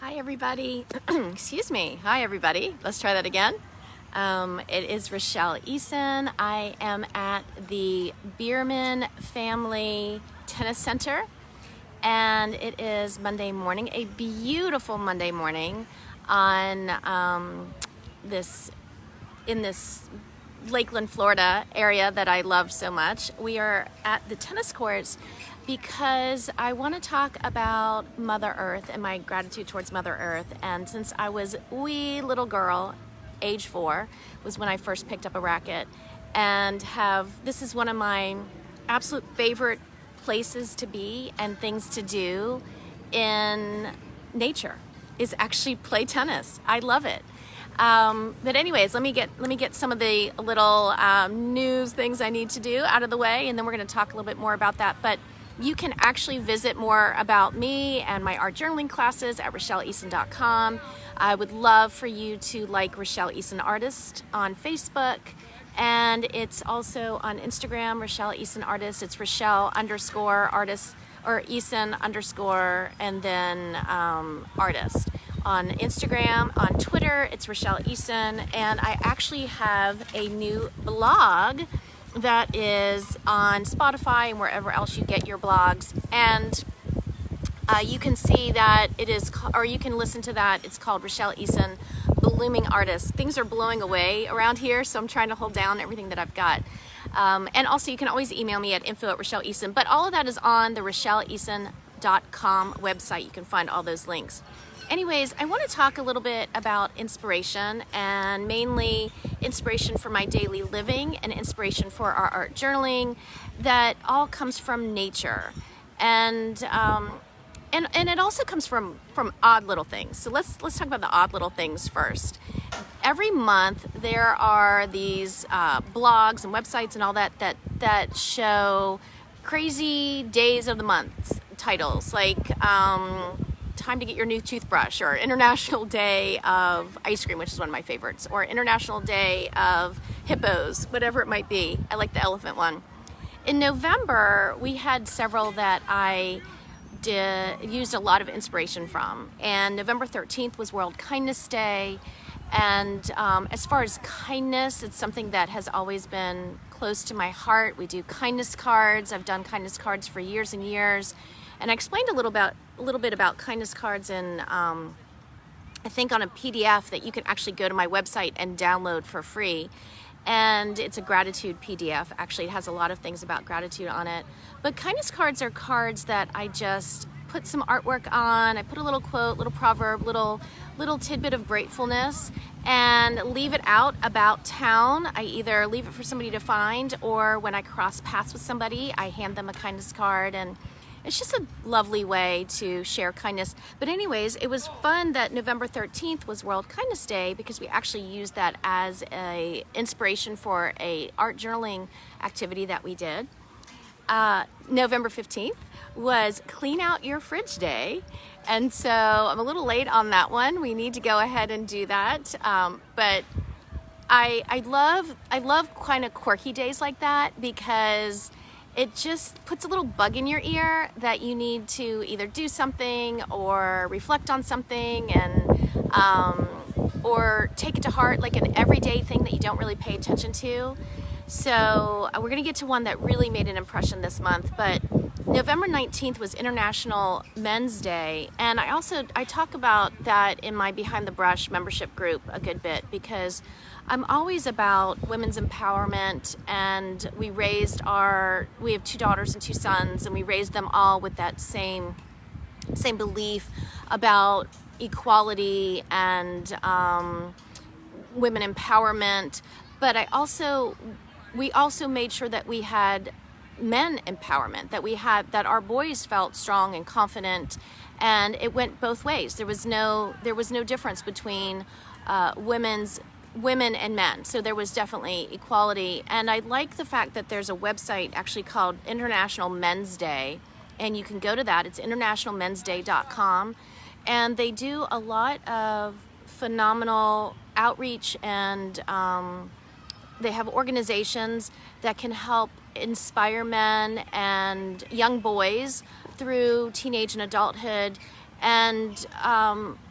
Hi everybody. Excuse me. Hi everybody. Let's try that again. It is Rachelle Eason. I am at the Bierman Family Tennis Center, and it is Monday morning, a beautiful Monday morning on this Lakeland, Florida area that I love so much. We are at the tennis courts because I want to talk about Mother Earth and my gratitude towards Mother Earth. And since I was a wee little girl, age 4, was when I first picked up a racket, and this is one of my absolute favorite places to be and things to do in nature is actually play tennis. I love it. But anyways, let me get some of the little news things I need to do out of the way, and then we're going to talk a little bit more about that. But you can actually visit more about me and my art journaling classes at RachelleEason.com. I would love for you to like Rachelle Eason Artist on Facebook, and it's also on Instagram, Rachelle Eason Artist. It's Rachelle_artist or Eason_ and then artist. On Instagram, on Twitter, it's Rachelle Eason, and I actually have a new blog that is on Spotify and wherever else you get your blogs, and you can see that it is, or you can listen to that. It's called Rachelle Eason Blooming Artist. Things are blowing away around here, so I'm trying to hold down everything that I've got. And also, you can always email me at info@RachelleEason, but all of that is on the RachelleEason.com website. You can find all those links. Anyways, I want to talk a little bit about inspiration, and mainly inspiration for my daily living and inspiration for our art journaling that all comes from nature. And it also comes from odd little things. So let's talk about the odd little things first. Every month there are these blogs and websites and all that show crazy days of the month titles, like time to get your new toothbrush, or International Day of Ice Cream, which is one of my favorites, or International Day of Hippos, whatever it might be. I like the elephant one. In November, we had several that I used a lot of inspiration from, and November 13th was World Kindness Day. And as far as kindness, it's something that has always been close to my heart. We do kindness cards. I've done kindness cards for years and years. And I explained a little bit about kindness cards in, I think, on a PDF that you can actually go to my website and download for free. And it's a gratitude PDF. Actually, it has a lot of things about gratitude on it. But kindness cards are cards that I just put some artwork on. I put a little quote, little proverb, little tidbit of gratefulness, and leave it out about town. I either leave it for somebody to find, or when I cross paths with somebody, I hand them a kindness card, and it's just a lovely way to share kindness. But anyways, it was fun that November 13th was World Kindness Day, because we actually used that as a inspiration for a art journaling activity that we did. November 15th was Clean Out Your Fridge Day. And so I'm a little late on that one. We need to go ahead and do that. But I love kind of quirky days like that, because it just puts a little bug in your ear that you need to either do something or reflect on something, and or take it to heart, like an everyday thing that you don't really pay attention to. So we're going to get to one that really made an impression this month. But November 19th was International Men's Day, and I talk about that in my Behind the Brush membership group a good bit, because I'm always about women's empowerment, and we have 2 daughters and 2 sons, and we raised them all with that same belief about equality and women empowerment. But we also made sure that we had men empowerment, that our boys felt strong and confident, and it went both ways. There was no difference between women and men. So there was definitely equality. And I like the fact that there's a website actually called International Men's Day, and you can go to that. It's internationalmensday.com, and they do a lot of phenomenal outreach, and they have organizations that can help inspire men and young boys through teenage and adulthood, and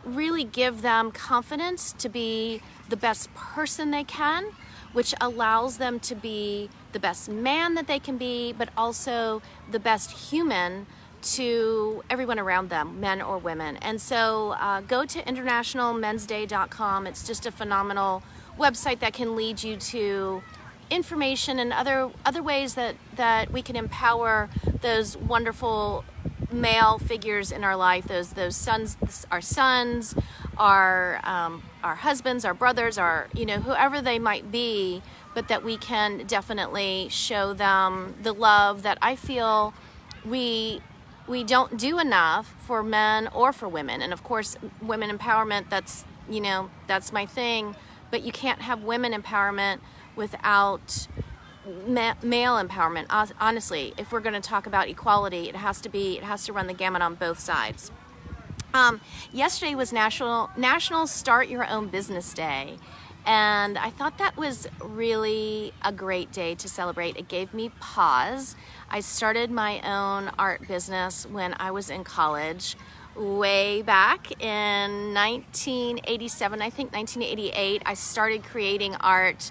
really give them confidence to be the best person they can, which allows them to be the best man that they can be, but also the best human to everyone around them, men or women. And so go to internationalmensday.com. It's just a phenomenal website that can lead you to information and other ways that we can empower those wonderful male figures in our life, those sons, our sons, our husbands, our brothers, our, you know, whoever they might be, but that we can definitely show them the love that I feel we don't do enough for men or for women. And of course, women empowerment, that's, you know, that's my thing, but you can't have women empowerment without male empowerment. Honestly, if we're going to talk about equality, it has to run the gamut on both sides. Yesterday was National Start Your Own Business Day, and I thought that was really a great day to celebrate. It gave me pause. I started my own art business when I was in college, way back in 1987, I think 1988. I started creating art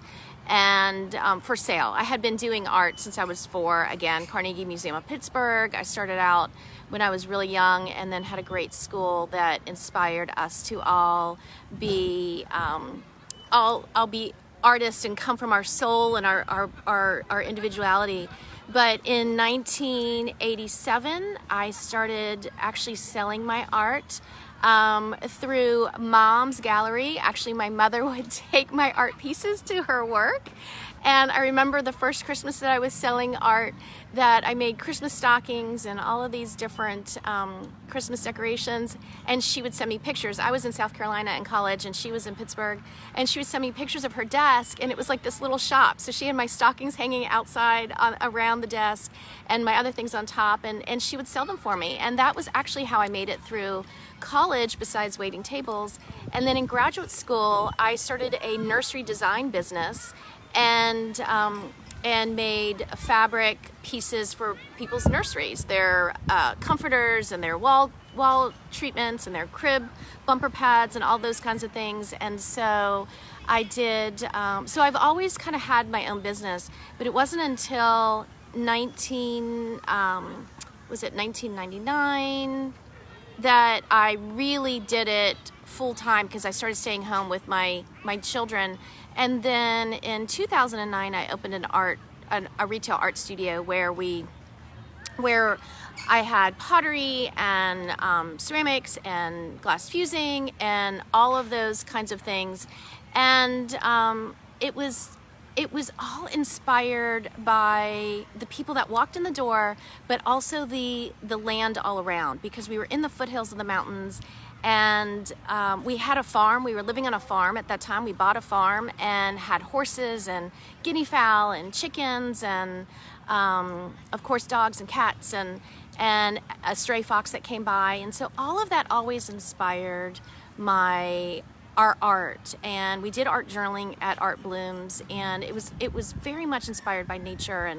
and for sale. I had been doing art since I was 4. Again, Carnegie Museum of Pittsburgh. I started out when I was really young, and then had a great school that inspired us to all be be artists and come from our soul and our individuality. But in 1987, I started actually selling my art through Mom's Gallery. Actually, my mother would take my art pieces to her work. And I remember the first Christmas that I was selling art, that I made Christmas stockings and all of these different Christmas decorations, and she would send me pictures. I was in South Carolina in college, and she was in Pittsburgh, and she would send me pictures of her desk, and it was like this little shop. So she had my stockings hanging outside around the desk, and my other things on top, and she would sell them for me. And that was actually how I made it through college, besides waiting tables. And then in graduate school, I started a nursery design business, and made fabric pieces for people's nurseries, their comforters and their wall treatments and their crib bumper pads and all those kinds of things. And so I did, so I've always kind of had my own business, but it wasn't until 1999 that I really did it full time, because I started staying home with my children. And then in 2009, I opened a retail art studio where I had pottery and ceramics and glass fusing and all of those kinds of things. And it was all inspired by the people that walked in the door, but also the land all around, because we were in the foothills of the mountains. And we had a farm. We were living on a farm at that time. We bought a farm and had horses and guinea fowl and chickens and, of course, dogs and cats and a stray fox that came by. And so all of that always inspired our art. And we did art journaling at Art Blooms, and it was very much inspired by nature.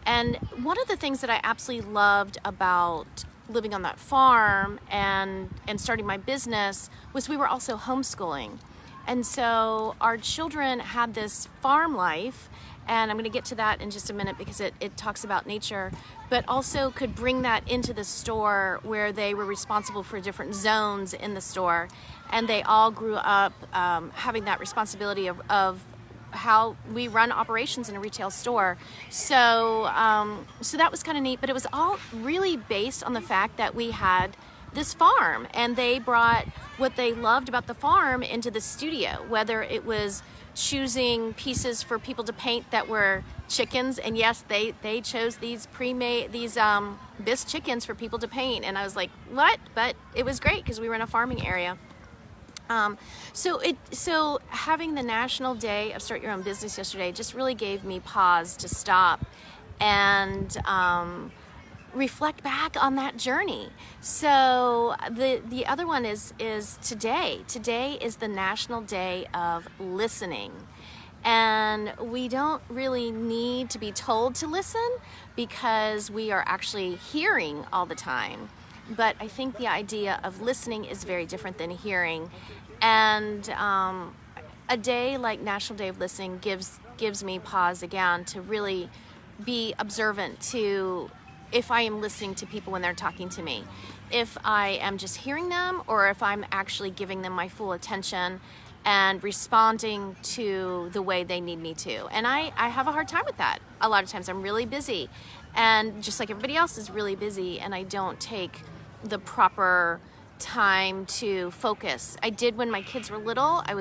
And one of the things that I absolutely loved about living on that farm and starting my business was we were also homeschooling. And so our children had this farm life, and I'm going to get to that in just a minute because it talks about nature, but also could bring that into the store where they were responsible for different zones in the store. And they all grew up having that responsibility of how we run operations in a retail store. So so that was kind of neat, but it was all really based on the fact that we had this farm, and they brought what they loved about the farm into the studio, whether it was choosing pieces for people to paint that were chickens. And yes, they chose these Bis chickens for people to paint, and I was like, what? But it was great because we were in a farming area. So having the National Day of Start Your Own Business yesterday just really gave me pause to stop and reflect back on that journey. So the other one is today. Today is the National Day of Listening. And we don't really need to be told to listen, because we are actually hearing all the time. but I think the idea of listening is very different than hearing. And a day like National Day of Listening gives me pause again to really be observant to if I am listening to people when they're talking to me, if I am just hearing them or if I'm actually giving them my full attention and responding to the way they need me to. And I have a hard time with that. A lot of times I'm really busy, and just like everybody else is really busy, and I don't take the proper time to focus. I did when my kids were little. I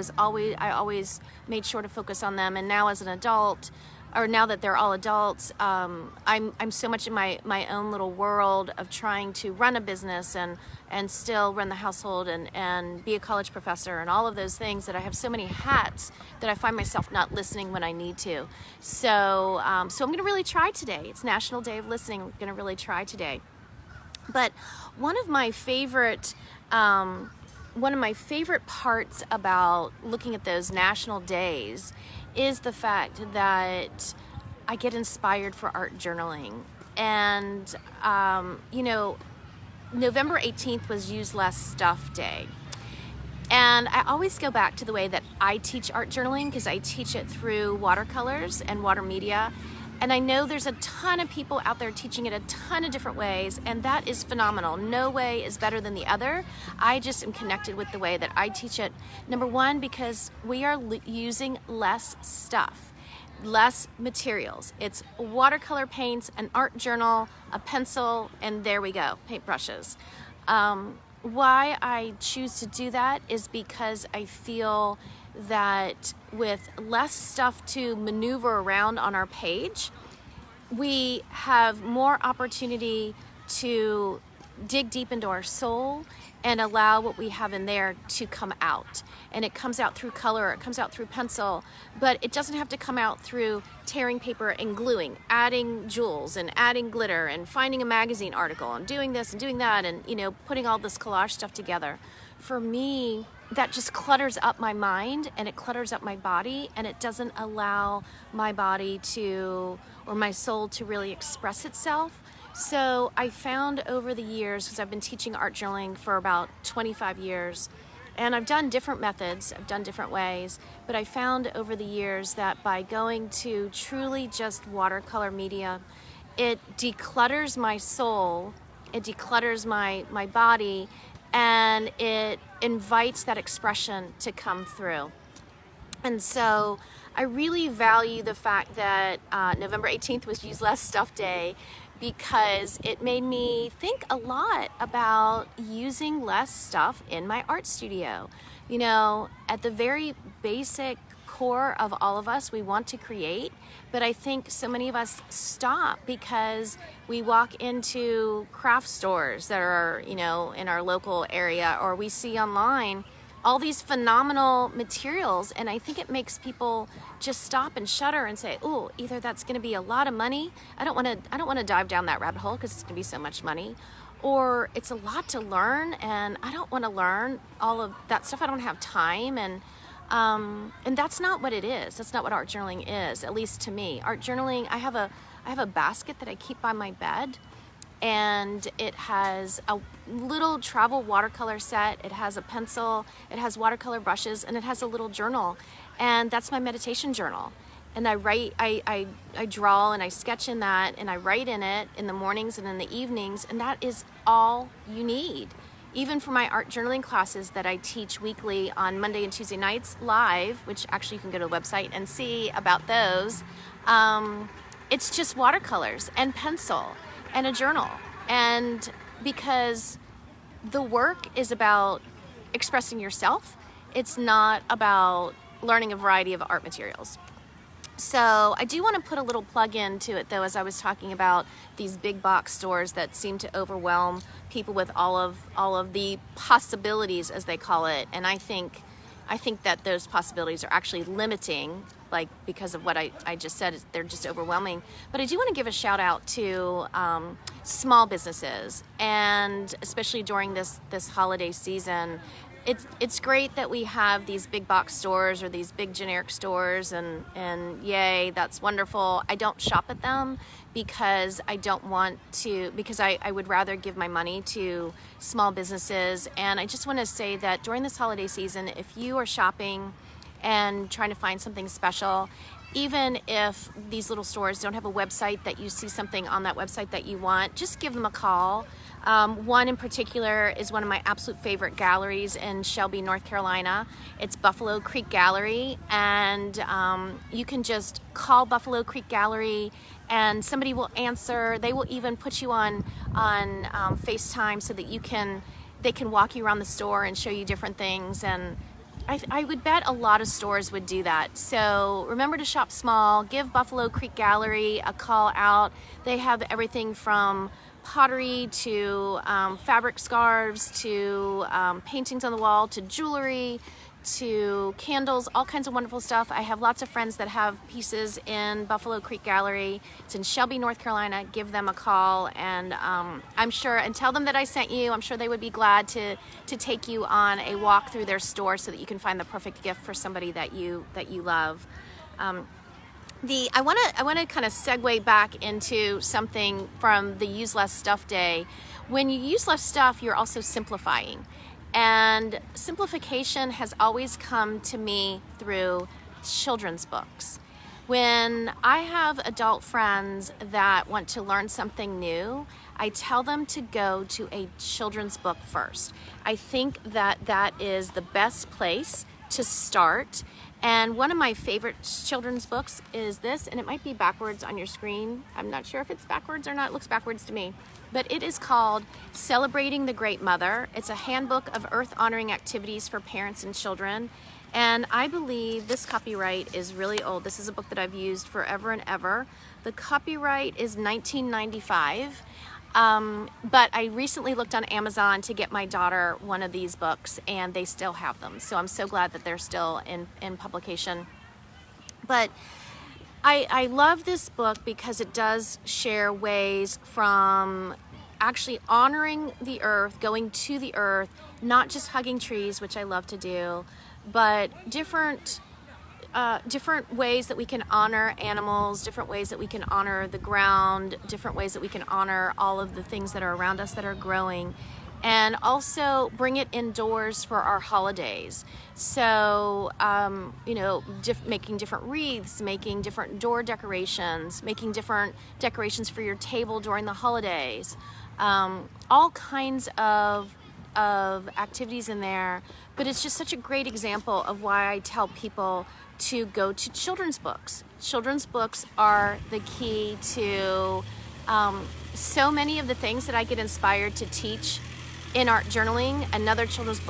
always made sure to focus on them, and now as an adult, or now that they're all adults, I'm so much in my own little world of trying to run a business and still run the household and be a college professor and all of those things, that I have so many hats that I find myself not listening when I need to. So I'm going to really try today. It's National Day of Listening. I'm going to really try today. But one of my favorite parts about looking at those national days is the fact that I get inspired for art journaling. And, November 18th was Use Less Stuff Day. And I always go back to the way that I teach art journaling, because I teach it through watercolors and water media. And I know there's a ton of people out there teaching it a ton of different ways, and that is phenomenal. No way is better than the other. I just am connected with the way that I teach it. Number one, because we are using less stuff, less materials. It's watercolor paints, an art journal, a pencil, and there we go, paintbrushes. Why I choose to do that is because I feel that with less stuff to maneuver around on our page, we have more opportunity to dig deep into our soul and allow what we have in there to come out. And it comes out through color, it comes out through pencil, but it doesn't have to come out through tearing paper and gluing, adding jewels and adding glitter and finding a magazine article and doing this and doing that and, putting all this collage stuff together. For me, that just clutters up my mind and it clutters up my body, and it doesn't allow my body or my soul to really express itself. So I found over the years, because I've been teaching art journaling for about 25 years, and I've done different methods, I've done different ways, but I found over the years that by going to truly just watercolor media, it declutters my soul, it declutters my body, and it invites that expression to come through. And so I really value the fact that November 18th was Use Less Stuff Day, because it made me think a lot about using less stuff in my art studio. At the very basic core of all of us, we want to create, but I think so many of us stop because we walk into craft stores that are, in our local area, or we see online all these phenomenal materials, and I think it makes people just stop and shudder and say, "Oh, either that's going to be a lot of money. I don't want to dive down that rabbit hole because it's going to be so much money, or it's a lot to learn, and I don't want to learn all of that stuff. I don't have time." And that's not what it is. That's not what art journaling is, at least to me. Art journaling, I have a basket that I keep by my bed, and it has a little travel watercolor set, it has a pencil, it has watercolor brushes, and it has a little journal, and that's my meditation journal. And I write, I draw and I sketch in that, and I write in it in the mornings and in the evenings, and that is all you need. Even for my art journaling classes that I teach weekly on Monday and Tuesday nights live, which actually you can go to the website and see about those, it's just watercolors and pencil and a journal. And because the work is about expressing yourself, it's not about learning a variety of art materials. So I do want to put a little plug into it, though, as I was talking about these big box stores that seem to overwhelm people with all of the possibilities, as they call it. And I think that those possibilities are actually limiting, because of what I just said, they're just overwhelming. But I do want to give a shout out to small businesses, and especially during this holiday season, it's great that we have these big box stores or these big generic stores, and yay, that's wonderful. I don't shop at them because I don't want to, because I would rather give my money to small businesses. And I just want to say that during this holiday season, if you are shopping and trying to find something special, even if these little stores don't have a website that you see something on that website that you want, just give them a call. One in particular is one of my absolute favorite galleries in Shelby, North Carolina. It's Buffalo Creek Gallery, and you can just call Buffalo Creek Gallery and somebody will answer. They will even put you on FaceTime so that they can walk you around the store and show you different things. And I would bet a lot of stores would do that. So remember to shop small. Give Buffalo Creek Gallery a call out. They have everything from pottery to fabric scarves to paintings on the wall to jewelry to candles, all kinds of wonderful stuff. I have lots of friends that have pieces in Buffalo Creek Gallery. It's in Shelby, North Carolina. Give them a call, and I'm sure, and tell them that I sent you. I'm sure they would be glad to take you on a walk through their store so that you can find the perfect gift for somebody that you love. I want to kind of segue back into something from the Use Less Stuff Day. When you use less stuff, you're also simplifying. And simplification has always come to me through children's books. When I have adult friends that want to learn something new, I tell them to go to a children's book first. I think that that is the best place to start. And one of my favorite children's books is this, and it might be backwards on your screen. I'm not sure if it's backwards or not. It looks backwards to me. But it is called Celebrating the Great Mother. It's a handbook of earth-honoring activities for parents and children. And I believe this copyright is really old. This is a book that I've used forever and ever. The copyright is 1995. But I recently looked on Amazon to get my daughter one of these books, and they still have them. So I'm so glad that they're still in publication. But I love this book because it does share ways from actually honoring the earth, going to the earth, not just hugging trees, which I love to do, but different ways that we can honor animals, different ways that we can honor the ground, different ways that we can honor all of the things that are around us that are growing, and also bring it indoors for our holidays. So, making different wreaths, making different door decorations, making different decorations for your table during the holidays, all kinds of activities in there. But it's just such a great example of why I tell people to go to children's books. Children's books are the key to so many of the things that I get inspired to teach in art journaling. Another children's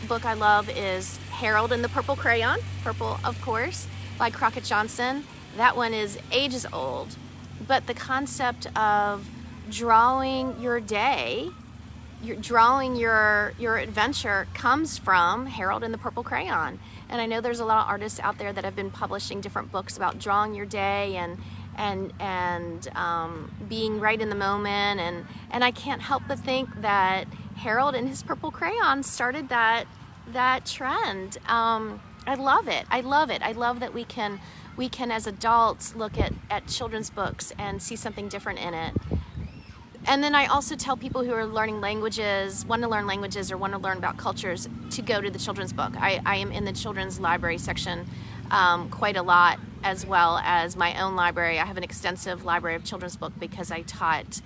book I love is Harold and the Purple Crayon, purple of course, by Crockett Johnson. That one is ages old, but the concept of drawing your day, drawing your adventure comes from Harold and the Purple Crayon. And I know there's a lot of artists out there that have been publishing different books about drawing your day and being right in the moment. And I can't help but think that Harold and his purple crayon started that trend. I love it. I love that we can as adults look at children's books and see something different in it. And then I also tell people who are learning languages, want to learn languages or want to learn about cultures, to go to the children's book. I am in the children's library section quite a lot, as well as my own library. I have an extensive library of children's book because I taught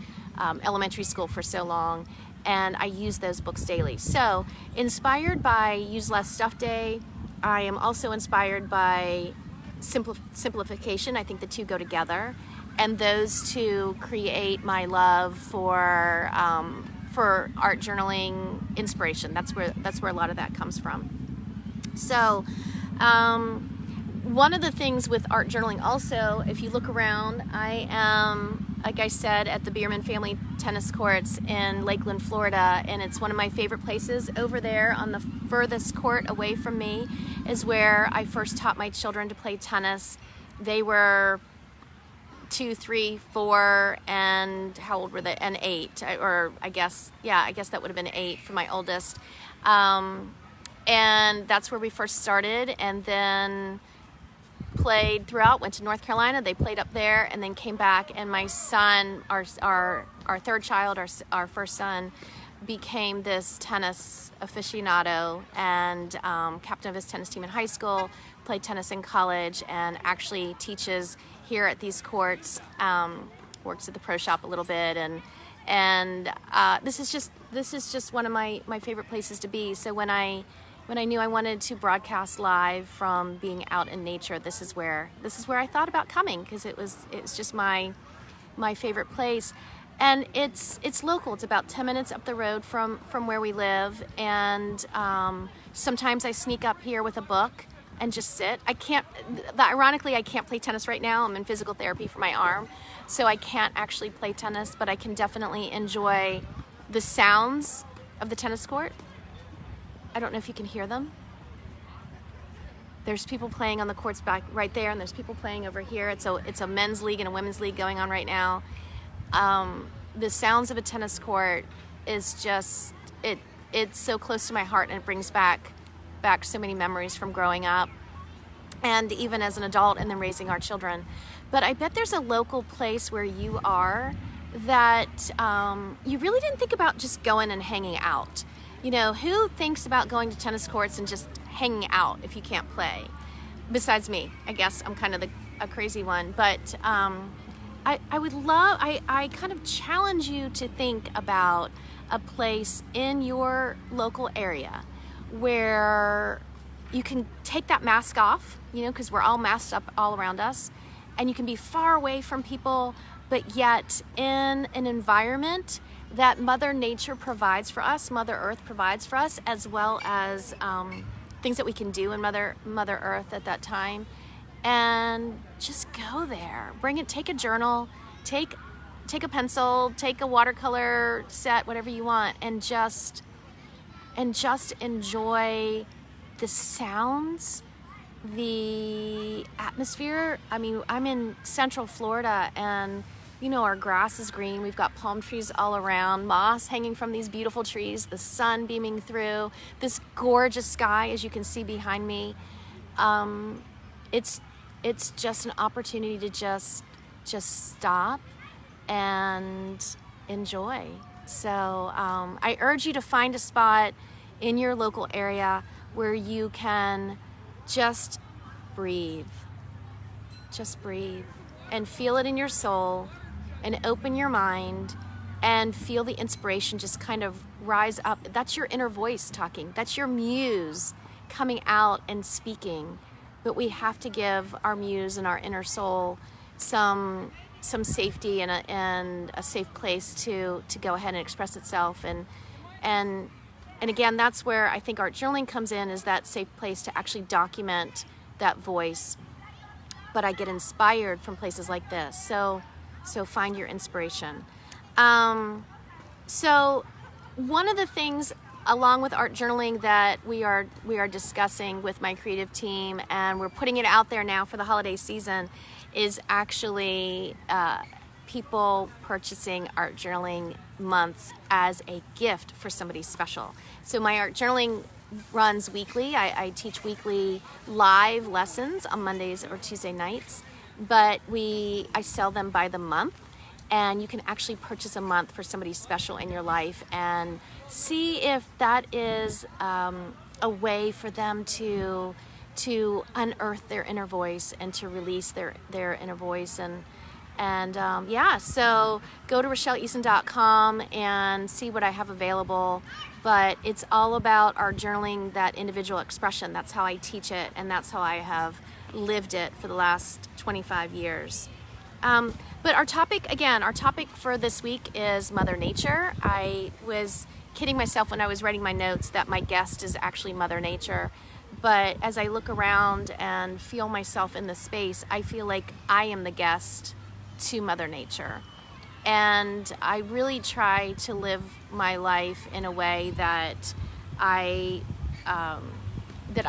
elementary school for so long, and I use those books daily. So, inspired by Use Less Stuff Day, I am also inspired by simplification. I think the two go together. And those two create my love for art journaling inspiration. That's where a lot of that comes from. So, one of the things with art journaling also, if you look around, I am, like I said, at the Bierman Family Tennis Courts in Lakeland, Florida, and it's one of my favorite places. Over there on the furthest court away from me is where I first taught my children to play tennis. They were 2, 3, 4, and how old were they? And 8, or I guess that would have been 8 for my oldest. And that's where we first started, and then played throughout, went to North Carolina, they played up there, and then came back. And my son, our third child, our first son, became this tennis aficionado and captain of his tennis team in high school, played tennis in college, and actually teaches here at these courts, works at the pro shop a little bit, and this is just one of my favorite places to be. So when I knew I wanted to broadcast live from being out in nature, this is where I thought about coming, because it's just my favorite place. And it's local. It's about 10 minutes up the road from where we live. And sometimes I sneak up here with a book and just sit. Ironically, I can't play tennis right now. I'm in physical therapy for my arm, so I can't actually play tennis, but I can definitely enjoy the sounds of the tennis court. I don't know if you can hear them. There's people playing on the courts back right there, and there's people playing over here. It's a men's league and a women's league going on right now. The sounds of a tennis court is just, it's so close to my heart, and it brings back so many memories from growing up and even as an adult and then raising our children. But I bet there's a local place where you are that you really didn't think about just going and hanging out. You know, who thinks about going to tennis courts and just hanging out if you can't play? Besides me, I guess I'm kind of a crazy one. But I kind of challenge you to think about a place in your local area where you can take that mask off, you know, because we're all masked up all around us, and you can be far away from people, but yet in an environment that Mother Nature provides for us, Mother Earth provides for us, as well as things that we can do in Mother Earth at that time. And just go there. Bring it. Take a journal. Take a pencil. Take a watercolor set. Whatever you want, and just enjoy the sounds, the atmosphere. I mean, I'm in Central Florida, and you know, our grass is green. We've got palm trees all around, moss hanging from these beautiful trees, the sun beaming through, this gorgeous sky, as you can see behind me. It's just an opportunity to just stop and enjoy. So I urge you to find a spot in your local area where you can just breathe and feel it in your soul, and open your mind and feel the inspiration just kind of rise up. That's your inner voice talking. That's your muse coming out and speaking. But we have to give our muse and our inner soul some safety and a safe place to go ahead and express itself. And again, that's where I think art journaling comes in, is that safe place to actually document that voice. But I get inspired from places like this. So find your inspiration. So one of the things, along with art journaling, that we are discussing with my creative team, and we're putting it out there now for the holiday season, is actually people purchasing art journaling months as a gift for somebody special. So my art journaling runs weekly. I teach weekly live lessons on Mondays or Tuesday nights, but I sell them by the month, and you can actually purchase a month for somebody special in your life and see if that is a way for them to unearth their inner voice and to release their inner voice. So go to RachelleEason.com and see what I have available. But it's all about art journaling, that individual expression. That's how I teach it, and that's how I have lived it for the last 25 years. But our topic for this week is Mother Nature. I was kidding myself when I was writing my notes that my guest is actually Mother Nature. But as I look around and feel myself in the space, I feel like I am the guest to Mother Nature. And I really try to live my life in a way that I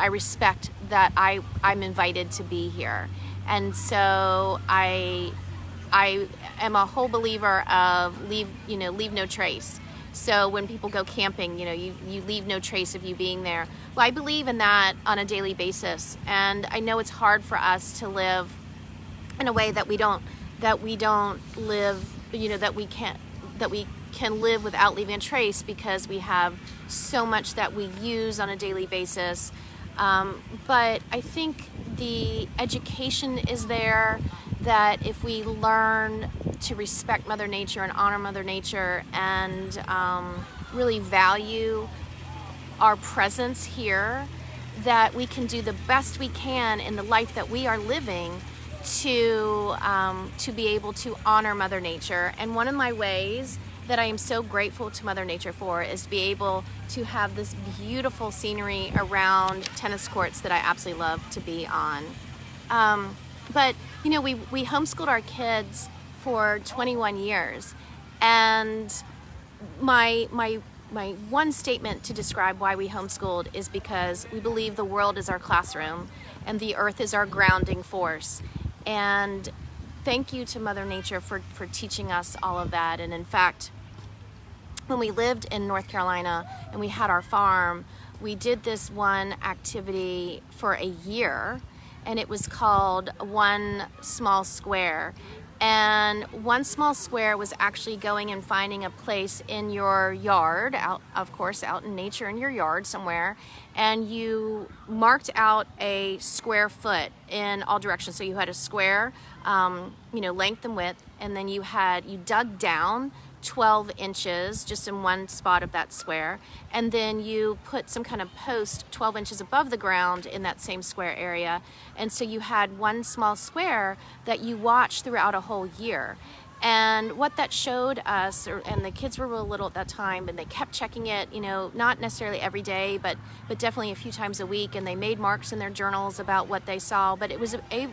respect that I'm invited to be here. And so I am a whole believer of leave no trace. So when people go camping, you leave no trace of you being there. Well, I believe in that on a daily basis. And I know it's hard for us to live in a way that we don't live, that we can live without leaving a trace, because we have so much that we use on a daily basis. But I think the education is there, that if we learn to respect Mother Nature and honor Mother Nature, and really value our presence here, that we can do the best we can in the life that we are living to be able to honor Mother Nature. And one of my ways that I am so grateful to Mother Nature for is to be able to have this beautiful scenery around tennis courts that I absolutely love to be on. But we homeschooled our kids for 21 years, and my one statement to describe why we homeschooled is because we believe the world is our classroom and the earth is our grounding force. And thank you to Mother Nature for teaching us all of that. And in fact, when we lived in North Carolina and we had our farm, we did this one activity for a year, and it was called One Small Square. And One Small Square was actually going and finding a place in your yard, out in nature in your yard somewhere, and you marked out a square foot in all directions. So you had a square, length and width, and then you dug down 12 inches just in one spot of that square, and then you put some kind of post 12 inches above the ground in that same square area. And so you had one small square that you watched throughout a whole year. And what that showed us, and the kids were real little at that time, and they kept checking it, not necessarily every day, but definitely a few times a week, and they made marks in their journals about what they saw. But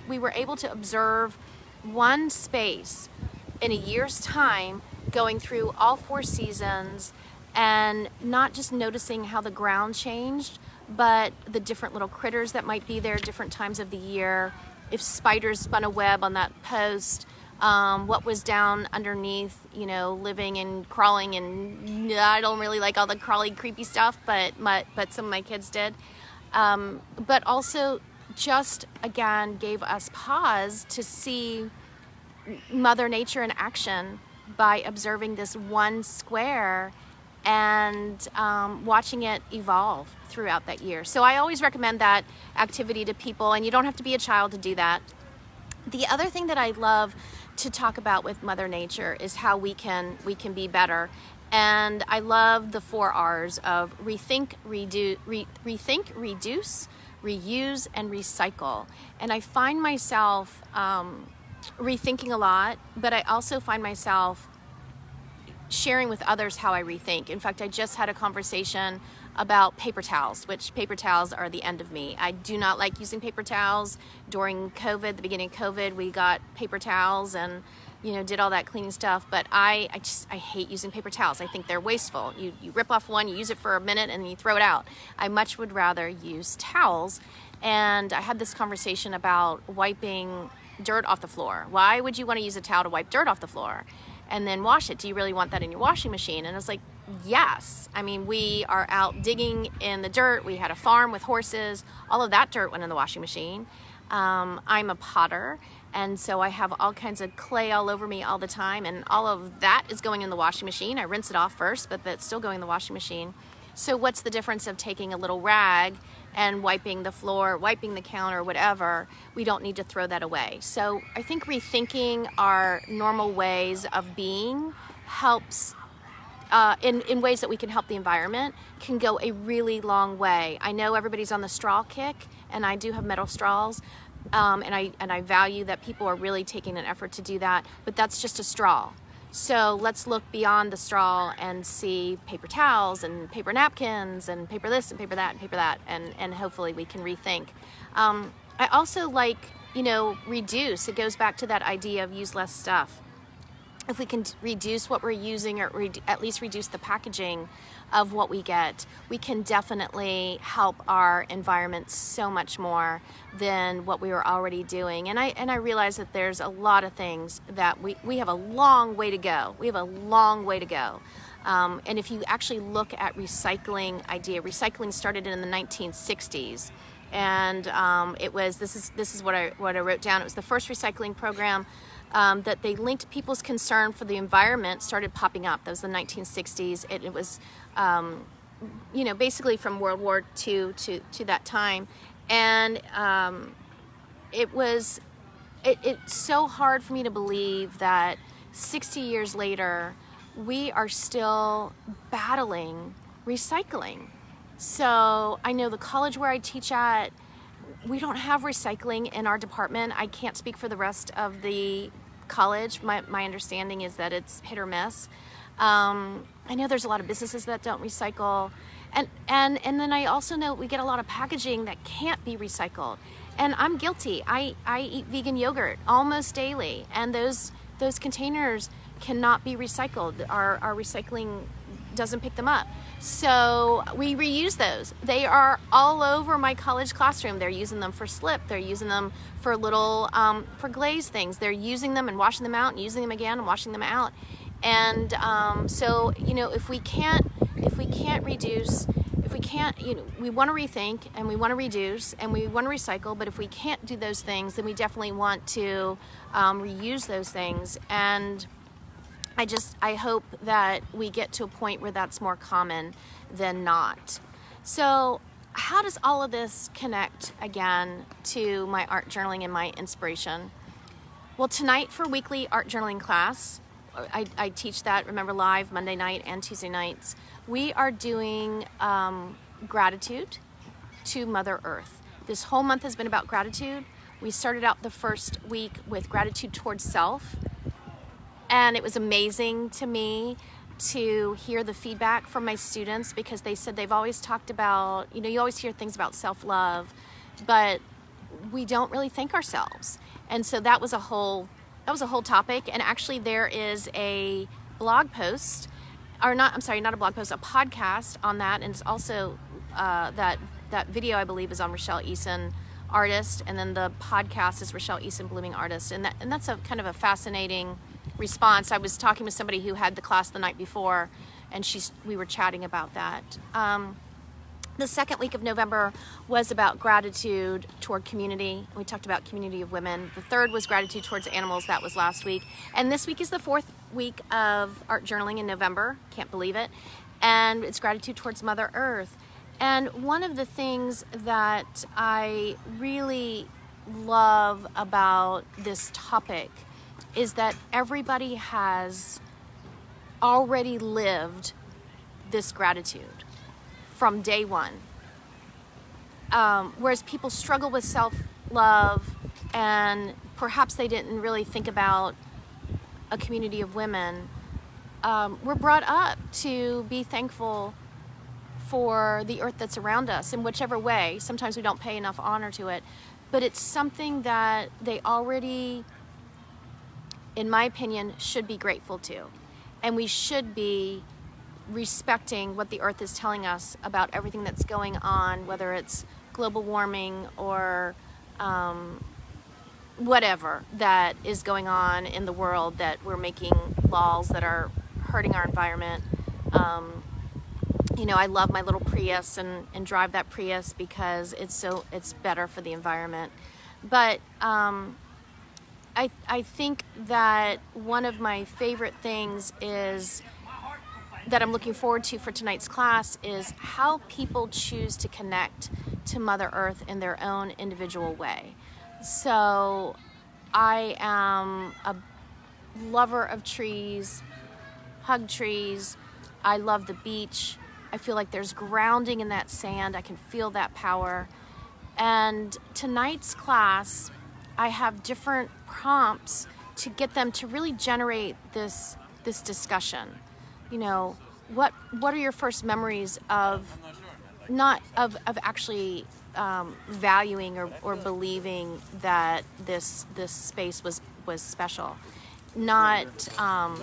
we were able to observe one space in a year's time, going through all 4 seasons, and not just noticing how the ground changed, but the different little critters that might be there different times of the year, if spiders spun a web on that post, what was down underneath, living and crawling. And I don't really like all the crawly, creepy stuff, but some of my kids did. But also just, again, gave us pause to see Mother Nature in action by observing this one square and watching it evolve throughout that year. So I always recommend that activity to people, and you don't have to be a child to do that. The other thing that I love to talk about with Mother Nature is how we can be better. And I love the 4 R's of rethink, reduce, reuse, and recycle. And I find myself rethinking a lot, but I also find myself sharing with others how I rethink. In fact, I just had a conversation about paper towels, which paper towels are the end of me. I do not like using paper towels. During COVID, the beginning of COVID, we got paper towels and did all that cleaning stuff, but I hate using paper towels. I think they're wasteful. You rip off one, you use it for a minute, and then you throw it out. I much would rather use towels. And I had this conversation about wiping dirt off the floor. Why would you want to use a towel to wipe dirt off the floor and then wash it? Do you really want that in your washing machine? And I was like, yes. I mean, we are out digging in the dirt. We had a farm with horses. All of that dirt went in the washing machine. I'm a potter, and so I have all kinds of clay all over me all the time, and all of that is going in the washing machine. I rinse it off first, but that's still going in the washing machine. So what's the difference of taking a little rag and wiping the floor, wiping the counter, whatever? We don't need to throw that away. So I think rethinking our normal ways of being helps, in ways that we can help the environment, can go a really long way. I know everybody's on the straw kick, and I do have metal straws, and I value that people are really taking an effort to do that, but that's just a straw. So let's look beyond the straw and see paper towels and paper napkins and paper this and paper that and paper that, and hopefully we can rethink. I also like, reduce. It goes back to that idea of use less stuff. If we can reduce what we're using, or at least reduce the packaging of what we get, we can definitely help our environment so much more than what we were already doing. And I realize that there's a lot of things that we have a long way to go. We have a long way to go. And if you actually look at recycling started in the 1960s. And it was, this is what I wrote down. It was the first recycling program that they linked people's concern for the environment started popping up. That was the 1960s. It was, basically from World War II to that time. And it's so hard for me to believe that 60 years later, we are still battling recycling. So I know the college where I teach at, we don't have recycling in our department. I can't speak for the rest of the college. My understanding is that it's hit or miss. I know there's a lot of businesses that don't recycle. And then I also know we get a lot of packaging that can't be recycled. And I'm guilty. I eat vegan yogurt almost daily. And those containers cannot be recycled. Our recycling doesn't pick them up. So we reuse those. They are all over my college classroom. They're using them for slip. They're using them for little, for glaze things. They're using them and washing them out and using them again and washing them out. And so, if we can't reduce, we want to rethink and we want to reduce and we want to recycle, but if we can't do those things, then we definitely want to reuse those things. And I hope that we get to a point where that's more common than not. So how does all of this connect again to my art journaling and my inspiration? Well, tonight for weekly art journaling class, I teach that, remember, live Monday night and Tuesday nights. We are doing gratitude to Mother Earth. This whole month has been about gratitude. We started out the first week with gratitude towards self. And it was amazing to me to hear the feedback from my students, because they said they've always talked about, you always hear things about self-love, but we don't really thank ourselves. And so that was a whole topic. And actually there is a blog post, not a blog post, a podcast on that. And it's also that video, I believe, is on Rachelle Eason, artist. And then the podcast is Rachelle Eason, blooming artist. And that's a kind of a fascinating response. I was talking with somebody who had the class the night before, and we were chatting about that. The second week of November was about gratitude toward community. We talked about community of women. The third was gratitude towards animals. That was last week. And this week is the fourth week of art journaling in November. Can't believe it. And it's gratitude towards Mother Earth. And one of the things that I really love about this topic is that everybody has already lived this gratitude from day one. Whereas people struggle with self-love, and perhaps they didn't really think about a community of women, we're brought up to be thankful for the earth that's around us in whichever way. Sometimes we don't pay enough honor to it, but it's something that they already, in my opinion, should be grateful to. And we should be respecting what the earth is telling us about everything that's going on, whether it's global warming or whatever that is going on in the world, that we're making laws that are hurting our environment. I love my little Prius and drive that Prius because it's better for the environment. But I think that one of my favorite things is that I'm looking forward to for tonight's class is how people choose to connect to Mother Earth in their own individual way. So I am a lover of trees, hug trees. I love the beach. I feel like there's grounding in that sand. I can feel that power. And tonight's class, I have different prompts to get them to really generate this discussion. What are your first memories of not of actually valuing or believing that this space was special? Not I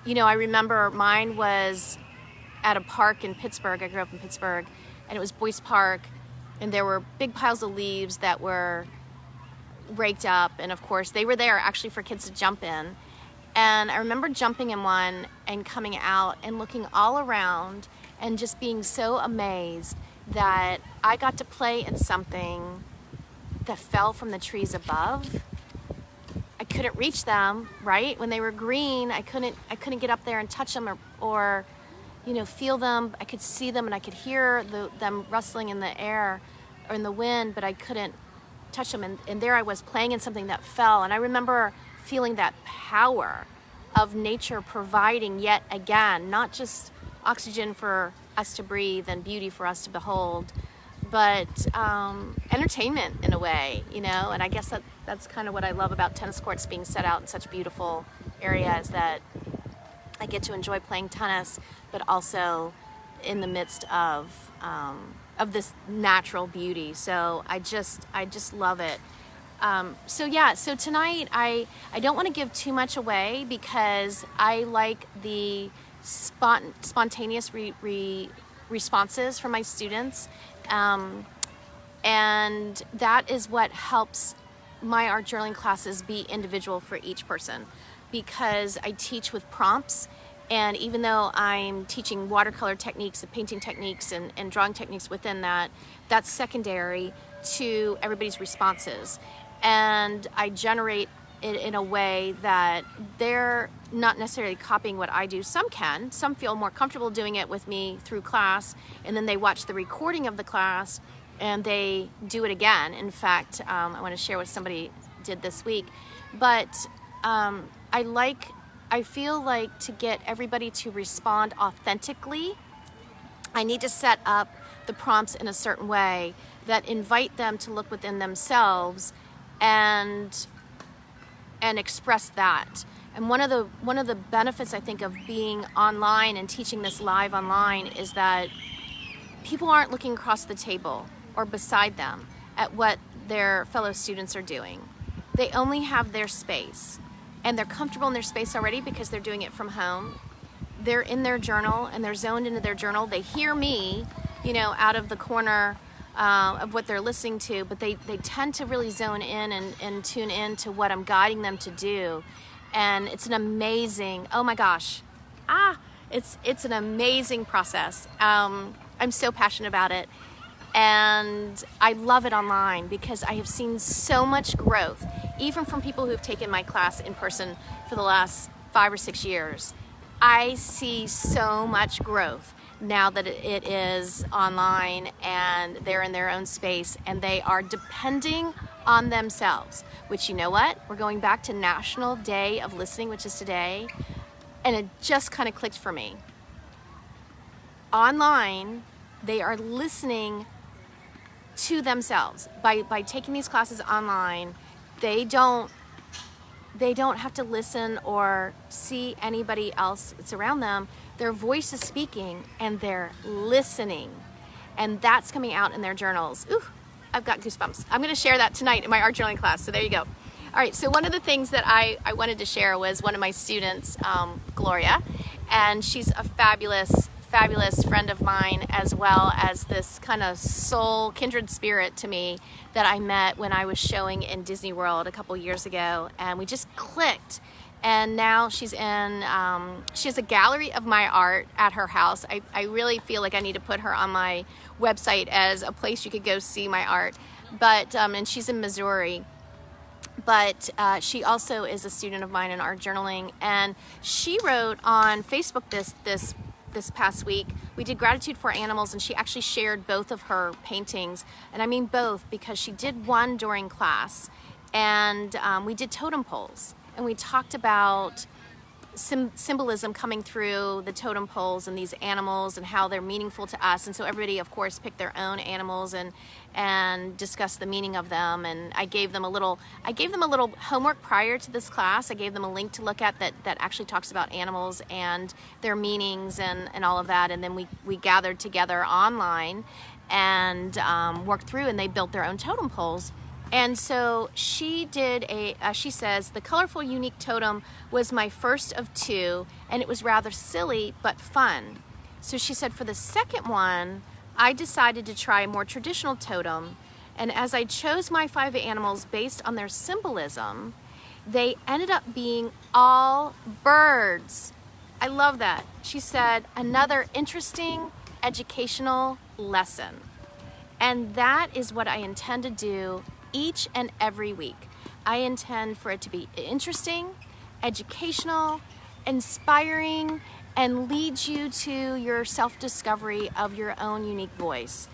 remember mine was at a park in Pittsburgh. I grew up in Pittsburgh, and it was Boyce Park, and there were big piles of leaves that were raked up, and of course they were there actually for kids to jump in. And I remember jumping in one and coming out and looking all around and just being so amazed that I got to play in something that fell from the trees above. I couldn't reach them, right? When they were green, I couldn't get up there and touch them or feel them. I could see them and I could hear them rustling in the air or in the wind, but I couldn't touch them. And there I was playing in something that fell. And I remember feeling that power of nature providing yet again, not just oxygen for us to breathe and beauty for us to behold, but entertainment in a way, and I guess that's kind of what I love about tennis courts being set out in such beautiful areas, that I get to enjoy playing tennis, but also in the midst of this natural beauty. So I just love it. So tonight I don't want to give too much away because I like the spontaneous responses from my students, and that is what helps my art journaling classes be individual for each person, because I teach with prompts. And even though I'm teaching watercolor techniques and painting techniques and drawing techniques within that, that's secondary to everybody's responses. And I generate it in a way that they're not necessarily copying what I do. Some can. Some feel more comfortable doing it with me through class, and then they watch the recording of the class and they do it again. In fact, I want to share what somebody did this week. But I feel like to get everybody to respond authentically, I need to set up the prompts in a certain way that invite them to look within themselves and express that. And one of the benefits, I think, of being online and teaching this live online is that people aren't looking across the table or beside them at what their fellow students are doing. They only have their space, and they're comfortable in their space already because they're doing it from home. They're in their journal and they're zoned into their journal. They hear me, out of the corner of what they're listening to, but they tend to really zone in and tune in to what I'm guiding them to do. And it's an amazing, oh my gosh, it's an amazing process. I'm so passionate about it. And I love it online because I have seen so much growth, even from people who've taken my class in person for the last 5 or 6 years. I see so much growth now that it is online and they're in their own space and they are depending on themselves, which, you know what? We're going back to National Day of Listening, which is today, and it just kind of clicked for me. Online, they are listening to themselves. By taking these classes online, they don't have to listen or see anybody else that's around them. Their voice is speaking and they're listening, and that's coming out in their journals. Ooh, I've got goosebumps. I'm going to share that tonight in my art journaling class, so there you go. All right, so one of the things that I wanted to share was one of my students, Gloria, and she's a fabulous friend of mine, as well as this kind of soul kindred spirit to me that I met when I was showing in Disney World a couple years ago, and we just clicked. And now she has a gallery of my art at her house. I really feel like I need to put her on my website as a place you could go see my art. But and she's in Missouri. But she also is a student of mine in art journaling, and she wrote on Facebook this past week. We did gratitude for animals, and she actually shared both of her paintings, and I mean both because she did one during class, and we did totem poles, and we talked about symbolism coming through the totem poles and these animals and how they're meaningful to us. And so everybody, of course, picked their own animals and discussed the meaning of them. And I gave them a little homework prior to this class. I gave them a link to look at that actually talks about animals and their meanings and all of that. And then we gathered together online and worked through, and they built their own totem poles. And so she did she says, the colorful, unique totem was my first of 2, and it was rather silly but fun. So she said, for the second one, I decided to try a more traditional totem. And as I chose my 5 animals based on their symbolism, they ended up being all birds. I love that. She said, another interesting educational lesson. And that is what I intend to do each and every week. I intend for it to be interesting, educational, inspiring, and lead you to your self-discovery of your own unique voice.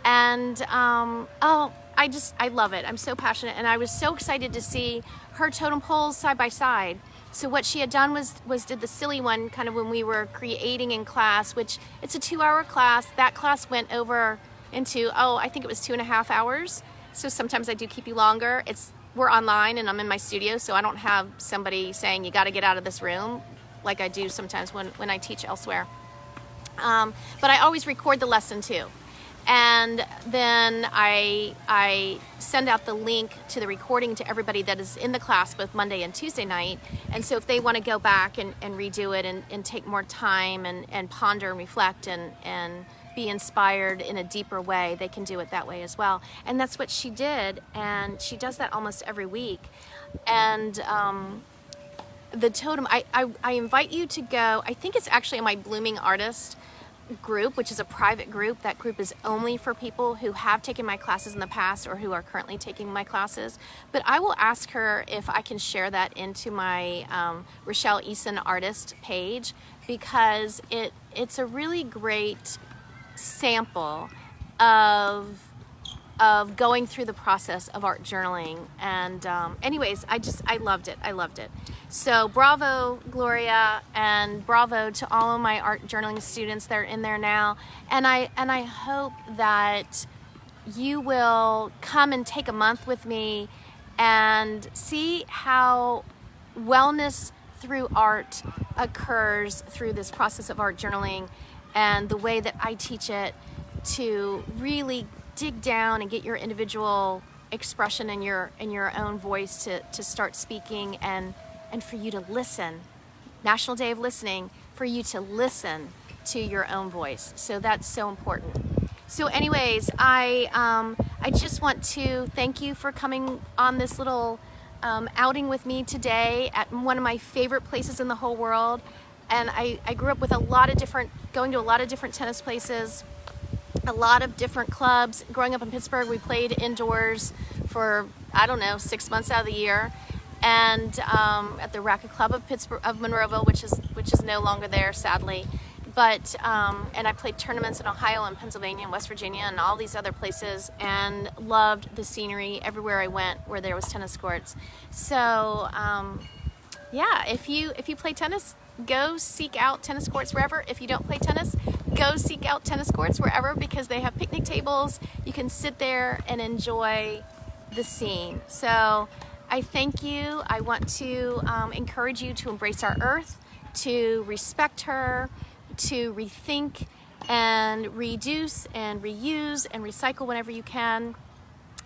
And I love it. I'm so passionate, and I was so excited to see her totem poles side by side. So what she had done was did the silly one kind of when we were creating in class, which it's a 2-hour class. That class went over into, I think it was 2.5 hours. So sometimes I do keep you longer. We're online and I'm in my studio, so I don't have somebody saying you got to get out of this room like I do sometimes when I teach elsewhere. But I always record the lesson too. And then I send out the link to the recording to everybody that is in the class both Monday and Tuesday night. And so if they want to go back and redo it and take more time and ponder and reflect and be inspired in a deeper way, they can do it that way as well. And that's what she did. And she does that almost every week. And the totem, I invite you to go. I think it's actually in my Blooming Artist group, which is a private group. That group is only for people who have taken my classes in the past or who are currently taking my classes. But I will ask her if I can share that into my Rachelle Eason artist page, because it's a really great sample of going through the process of art journaling. And anyways, I loved it. So bravo, Gloria, and bravo to all of my art journaling students that are in there now. And I hope that you will come and take a month with me and see how wellness through art occurs through this process of art journaling, and the way that I teach it to really dig down and get your individual expression in your own voice to start speaking, and for you to listen. National Day of Listening, for you to listen to your own voice. So that's so important. So anyways, I just want to thank you for coming on this little outing with me today at one of my favorite places in the whole world. And I grew up with going to a lot of different tennis places, a lot of different clubs. Growing up in Pittsburgh, we played indoors for, 6 months out of the year. And at the Racket Club of Monroeville, which is no longer there, sadly. But and I played tournaments in Ohio and Pennsylvania and West Virginia and all these other places, and loved the scenery everywhere I went where there was tennis courts. So yeah, if you play tennis, go seek out tennis courts wherever. If you don't play tennis, go seek out tennis courts wherever, because they have picnic tables. You can sit there and enjoy the scene. So I thank you. I want to encourage you to embrace our earth, to respect her, to rethink and reduce and reuse and recycle whenever you can.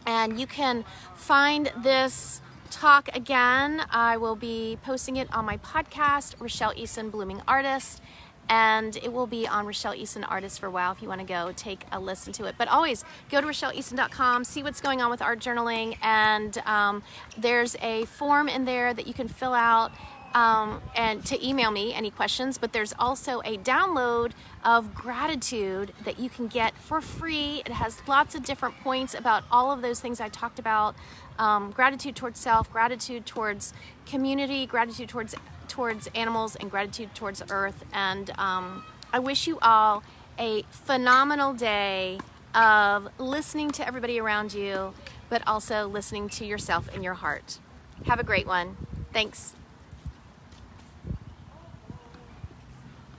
And you can find this talk again. I will be posting it on my podcast, Rachelle Eason Blooming Artist, and it will be on Rachelle Eason Artist for a while if you want to go take a listen to it. But always go to RachelleEason.com, see what's going on with art journaling, and there's a form in there that you can fill out and to email me any questions. But there's also a download of gratitude that you can get for free. It has lots of different points about all of those things I talked about. Gratitude towards self, gratitude towards community, gratitude towards animals, and gratitude towards earth. And I wish you all a phenomenal day of listening to everybody around you, but also listening to yourself and your heart. Have a great one. Thanks.